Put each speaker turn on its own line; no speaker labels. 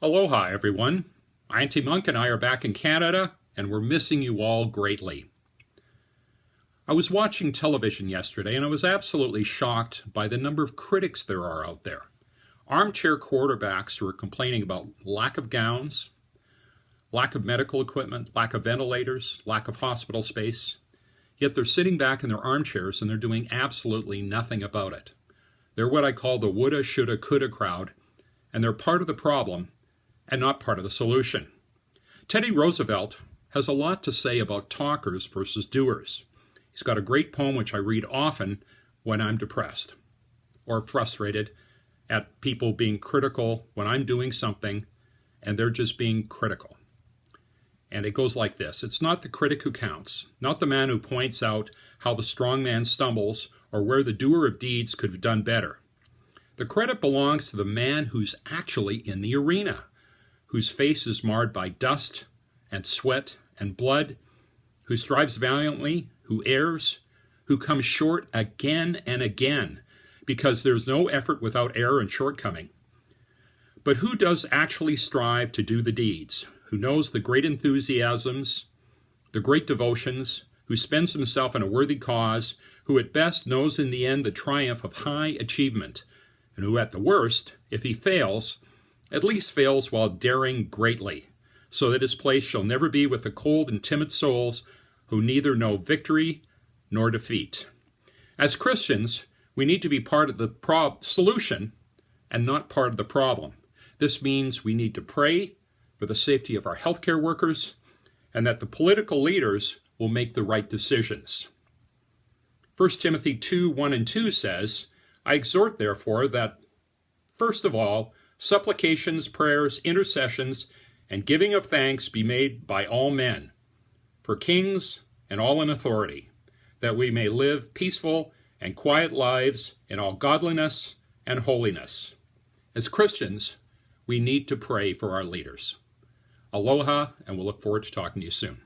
Aloha, everyone. Auntie Monk and I are back in Canada, and we're missing you all greatly. I was watching television yesterday, and I was absolutely shocked by the number of critics there are out there. Armchair quarterbacks who are complaining about lack of gowns, lack of medical equipment, lack of ventilators, lack of hospital space. Yet they're sitting back in their armchairs and they're doing absolutely nothing about it. They're what I call the woulda, shoulda, coulda crowd, and they're part of the problem and not part of the solution. Teddy Roosevelt has a lot to say about talkers versus doers. He's got a great poem which I read often when I'm depressed or frustrated at people being critical when I'm doing something and they're just being critical. And it goes like this: it's not the critic who counts, not the man who points out how the strong man stumbles or where the doer of deeds could have done better. The credit belongs to the man who's actually in the arena, whose face is marred by dust and sweat and blood, who strives valiantly, who errs, who comes short again and again, because there's no effort without error and shortcoming. But who does actually strive to do the deeds, who knows the great enthusiasms, the great devotions, who spends himself in a worthy cause, who at best knows in the end the triumph of high achievement, and who at the worst, if he fails, at least fails while daring greatly, so that his place shall never be with the cold and timid souls who neither know victory nor defeat. As Christians, we need to be part of the solution and not part of the problem. This means we need to pray for the safety of our healthcare workers and that the political leaders will make the right decisions. 1 Timothy 2:1 and 2 says, I exhort, therefore, that, first of all, supplications, prayers, intercessions, and giving of thanks be made by all men, for kings and all in authority, that we may live peaceful and quiet lives in all godliness and holiness. As Christians, we need to pray for our leaders. Aloha, and we'll look forward to talking to you soon.